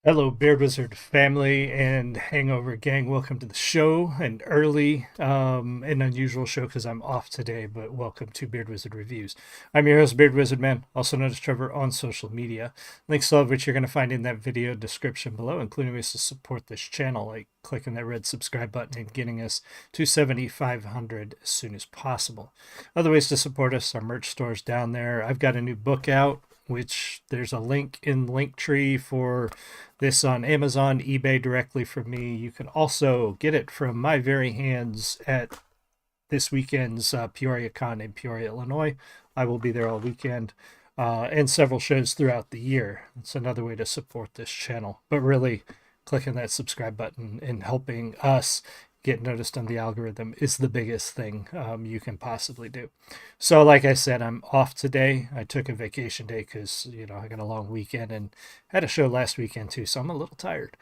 Hello, Beard Wizard family and Hangover gang. Welcome to the show. An unusual show because I'm off today, but welcome to Beard Wizard Reviews. I'm your host, Beard Wizard Man, also known as Trevor on social media. Links to all of which you're going to find in that video description below, including ways to support this channel, like clicking that red subscribe button and getting us to 7,500 as soon as possible. Other ways to support us, our merch stores down there. I've got a new book out, which there's a link in Linktree for this on Amazon, eBay directly from me. You can also get it from my very hands at this weekend's Peoria Con in Peoria, Illinois. I will be there all weekend and several shows throughout the year. It's another way to support this channel. But really, clicking that subscribe button and helping us get noticed on the algorithm is the biggest thing you can possibly do. So like I said, I'm off today. I took a vacation day because, I got a long weekend and had a show last weekend too, so I'm a little tired.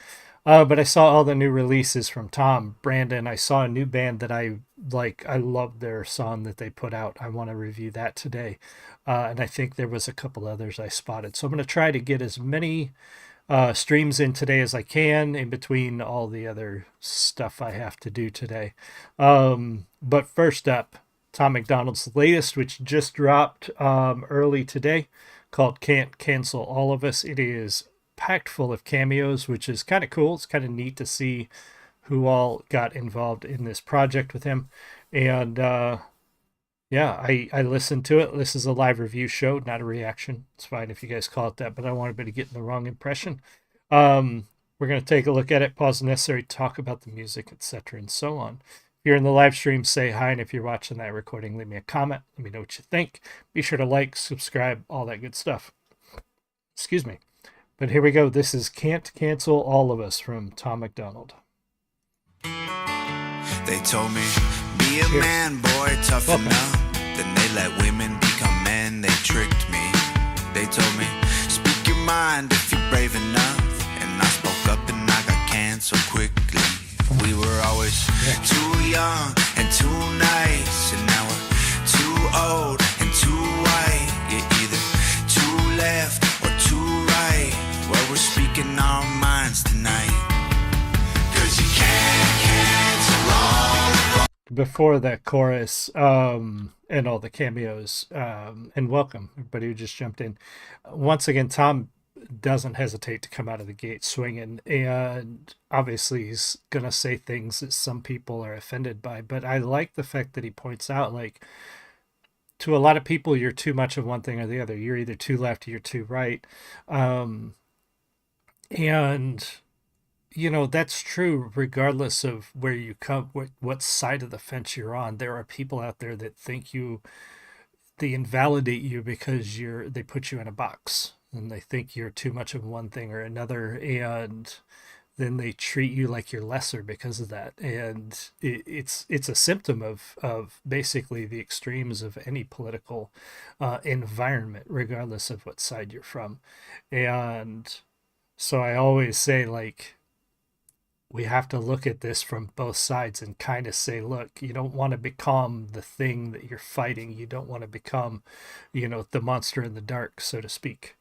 But I saw all the new releases from Tom, Brandon. I saw a new band that I like. I love their song that they put out. I want to review that today. And I think there was a couple others I spotted. So I'm going to try to get as many streams in today as I can in between all the other stuff I have to do today. But first up, Tom MacDonald's latest, which just dropped early today, called Can't Cancel All of Us. It is packed full of cameos, which is kind of cool. It's kind of neat to see who all got involved in this project with him. And yeah, I listened to it. This is a live review show, not a reaction. It's fine if you guys call it that, but I want everybody to get the wrong impression. We're going to take a look at it, pause necessary, talk about the music, etc., and so on. If you're in the live stream, say hi, and if you're watching that recording, leave me a comment. Let me know what you think. Be sure to like, subscribe, all that good stuff. Excuse me. But here we go. This is Can't Cancel All of Us from Tom MacDonald. They told me, be a Cheers. man, boy, tough enough. Then they let women become men, they tricked me. They told me, speak your mind if you're brave enough. And I spoke up and I got canceled quickly. We were always too young and too nice. And now we're too old and too white. You're either too left or too right. Well, we're speaking our minds tonight. 'Cause you can't cancel all. Before that chorus and all the cameos, and welcome everybody who just jumped in. Once again, Tom doesn't hesitate to come out of the gate swinging, and obviously he's going to say things that some people are offended by, but I like the fact that he points out, like, to a lot of people, you're too much of one thing or the other. You're either too left or you're too right. And that's true regardless of where you come, what side of the fence you're on. There are people out there that think they invalidate you because they put you in a box and they think you're too much of one thing or another, and then they treat you like you're lesser because of that. And it's a symptom of basically the extremes of any political environment, regardless of what side you're from. And so I always say, like, we have to look at this from both sides and kind of say, look, you don't want to become the thing that you're fighting. You don't want to become, the monster in the dark, so to speak,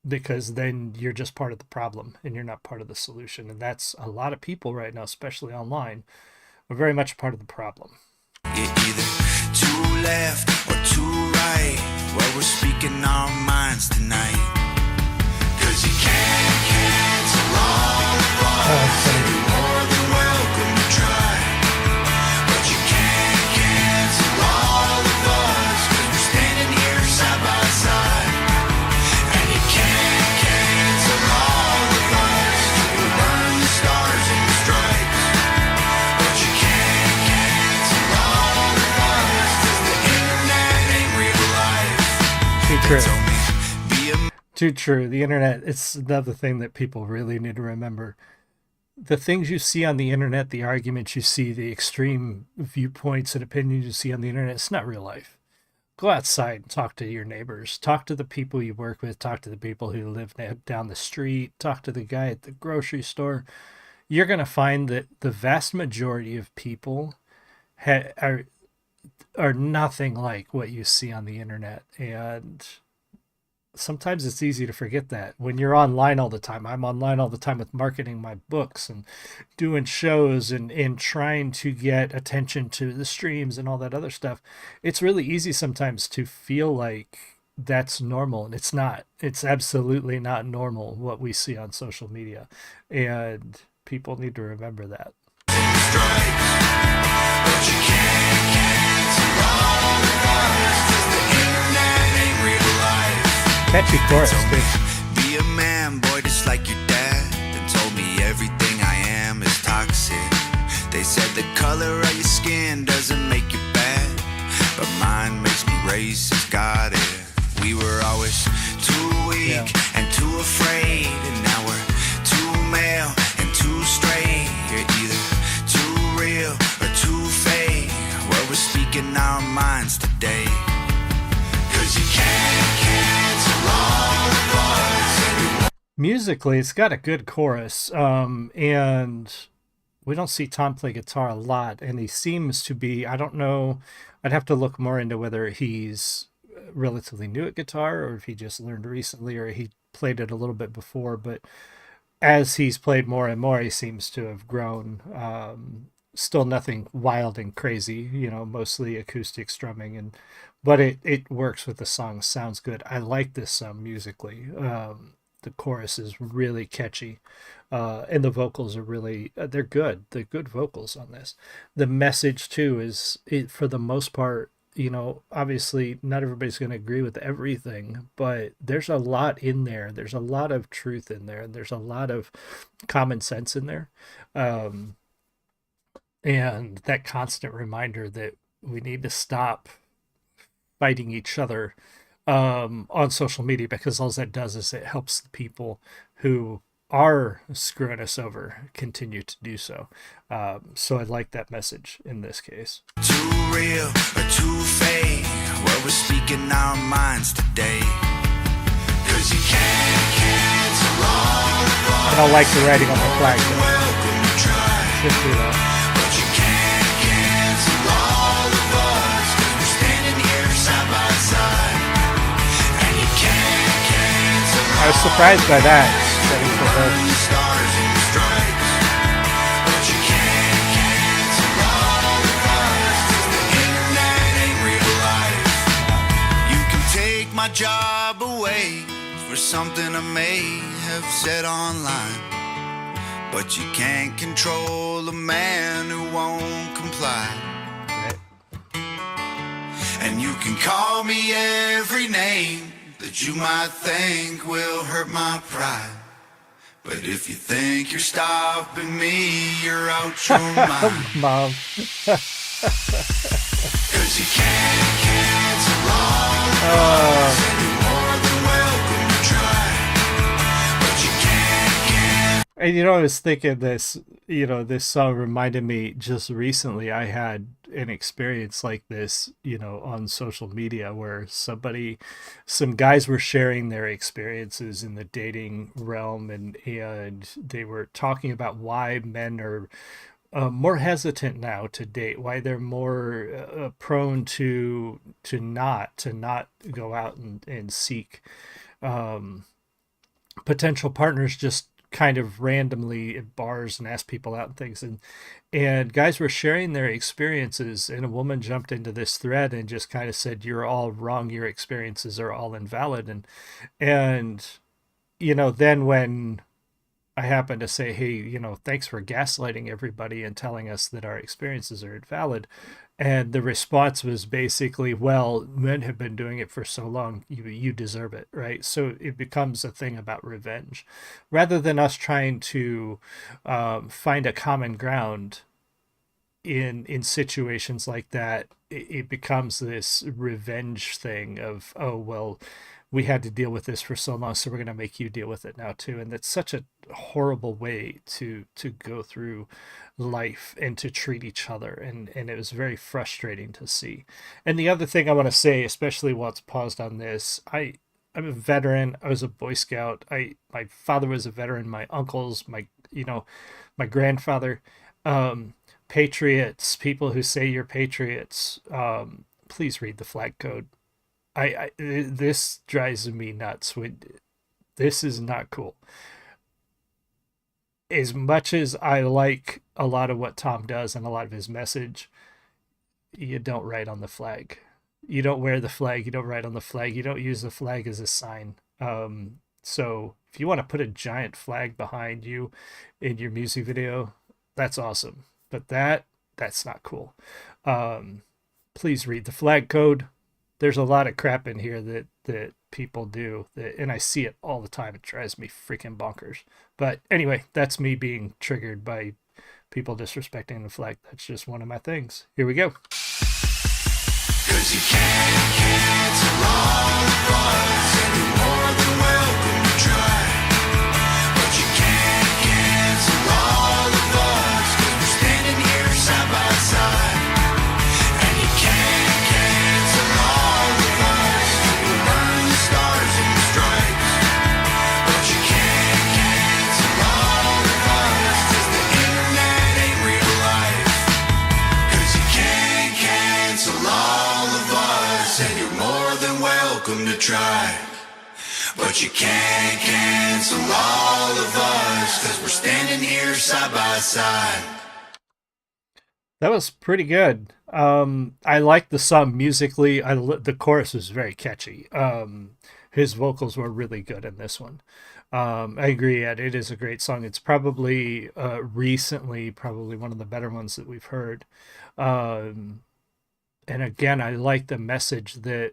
because then you're just part of the problem and you're not part of the solution. And that's a lot of people right now, especially online, are very much part of the problem. You're either too left or too right. Well, we're speaking our minds tonight. 'Cause you can't cancel all of us. You're more than welcome to try. But you can't cancel all of us. 'Cause we're standing here side by side. And you can't cancel all of us. We'll burn the stars and the stripes. But you can't cancel all of us. 'Cause the internet ain't real life. Too true. Told me, be a Too true. The internet, it's another thing that people really need to remember. The things you see on the internet, the arguments you see, the extreme viewpoints and opinions you see on the internet, it's not real life. Go outside and talk to your neighbors. Talk to the people you work with. Talk to the people who live down the street. Talk to the guy at the grocery store. You're going to find that the vast majority of people are nothing like what you see on the internet. And sometimes it's easy to forget that when you're online all the time. I'm online all the time with marketing my books and doing shows and trying to get attention to the streams and all that other stuff. It's really easy sometimes to feel like that's normal, and it's not. It's absolutely not normal what we see on social media, and people need to remember that. But you can't cancel all of us, 'cause the internet ain't real life. Catchy chorus too. Be a man, boy, just like your dad. And told me everything I am is toxic. They said the color of your skin doesn't make you bad, but mine makes me racist, got it. We were always too weak and too afraid, and now we're too male and too straight. You're either too real or too fake. Well, we're speaking our minds today. 'Cause you can't cancel all of us anymore. Musically, it's got a good chorus, and we don't see Tom play guitar a lot, and he seems to be, I don't know, I'd have to look more into whether he's relatively new at guitar or if he just learned recently or he played it a little bit before, but as he's played more and more, he seems to have grown. Still nothing wild and crazy, mostly acoustic strumming, but it works with the song. Sounds good. I like this song musically. The chorus is really catchy, and the vocals are really they're good. They're good vocals on this. The message too is for the most part. Obviously not everybody's going to agree with everything, but there's a lot in there. There's a lot of truth in there, and there's a lot of common sense in there. And that constant reminder that we need to stop fighting each other on social media, because all that does is it helps the people who are screwing us over continue to do so. So I like that message in this case. Too real or too fake. Well, we're speaking our minds today. 'Cause you can't cancel all of us. I don't like the writing on the flag. Welcome to try. Just do that. But you can't cancel all of us, 'cause we're standing here side by side. And you can't cancel I was surprised by that. the stars and stripes. But you can't cancel all of us, 'cause the internet ain't real life. You can take my job away for something I may have said online, but you can't control a man who won't comply. Right. And you can call me every name that you might think will hurt my pride. But if you think you're stopping me, you're out your mind. Mom. 'Cause you can't cancel all of us, and you're more than welcome to try. But you can't. And I was thinking this song reminded me just recently I had an experience like this, on social media where some guys were sharing their experiences in the dating realm, and they were talking about why men are more hesitant now to date, why they're more prone to not go out and seek potential partners just kind of randomly at bars and ask people out and things, and guys were sharing their experiences, and a woman jumped into this thread and just kind of said, you're all wrong, your experiences are all invalid, and then when I happened to say, hey, thanks for gaslighting everybody and telling us that our experiences are invalid. And the response was basically, well, men have been doing it for so long, you deserve it, right? So it becomes a thing about revenge. Rather than us trying to find a common ground in situations like that, it becomes this revenge thing of, oh, well, we had to deal with this for so long, so we're going to make you deal with it now too. And that's such a horrible way to go through life and to treat each other. And it was very frustrating to see. And the other thing I want to say, especially while it's paused on this, I'm a veteran. I was a Boy Scout. My father was a veteran. My uncles, my grandfather, patriots, people who say you're patriots, please read the flag code. This drives me nuts. This is not cool. As much as I like a lot of what Tom does and a lot of his message, you don't write on the flag. You don't wear the flag. You don't write on the flag. You don't use the flag as a sign. So if you want to put a giant flag behind you in your music video, that's awesome. But that's not cool. Um, Please read the flag code. There's a lot of crap in here that people do that, and I see it all the time. It drives me freaking bonkers. But anyway, that's me being triggered by people disrespecting the flag. That's just one of my things. Here we go. Cause you can't cancel all of us, and you're more than welcome to try. But you can't cancel all of us, cause we're standing here side by side. And you can't cancel all of us, you will burn the stars and the stripes. But you can't cancel all of us, cause the internet ain't real life. Cause you can't cancel all of us, and you're more than welcome to try. But you can't cancel all of us, cause we're standing here side by side. That was pretty good. I like the song musically. The chorus was very catchy. His vocals were really good in this one. I agree, Ed. It is a great song. It's probably recently probably one of the better ones that we've heard. Um, and again, I like the message that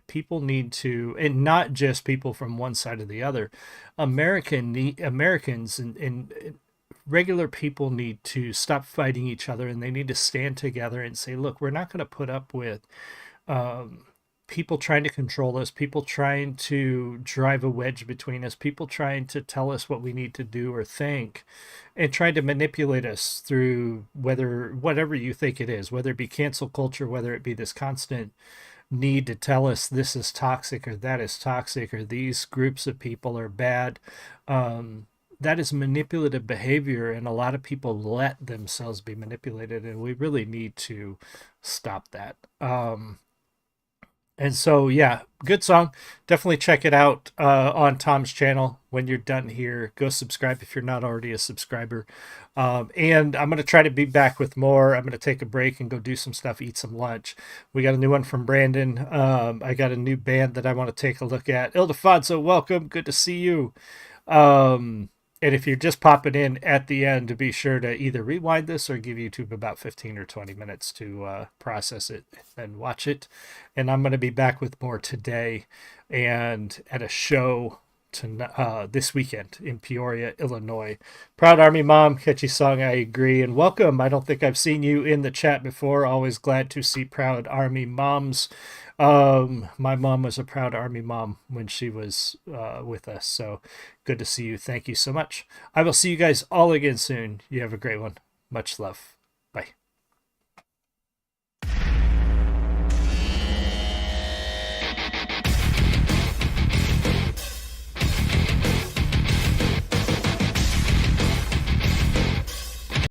people need to, and not just people from one side or the other. Americans and regular people need to stop fighting each other, and they need to stand together and say, look, we're not going to put up with um, people trying to control us, people trying to drive a wedge between us, people trying to tell us what we need to do or think, and trying to manipulate us through whatever you think it is, whether it be cancel culture, whether it be this constant need to tell us this is toxic or that is toxic or these groups of people are bad. That is manipulative behavior, and a lot of people let themselves be manipulated, and we really need to stop that. And so, yeah, good song. Definitely check it out on Tom's channel. When you're done here, go subscribe if you're not already a subscriber. And I'm going to try to be back with more. I'm going to take a break and go do some stuff, eat some lunch. We got a new one from Brandon. I got a new band that I want to take a look at. Ildefonso, welcome. Good to see you. And if you're just popping in at the end, to be sure to either rewind this or give YouTube about 15 or 20 minutes to process it and watch it. And I'm going to be back with more today and at a show this weekend in Peoria, Illinois. Proud Army Mom, catchy song, I agree. And welcome. I don't think I've seen you in the chat before. Always glad to see Proud Army Moms. My mom was a Proud Army mom when she was with us. So good to see you. Thank you so much. I will see you guys all again soon. You have a great one. Much love.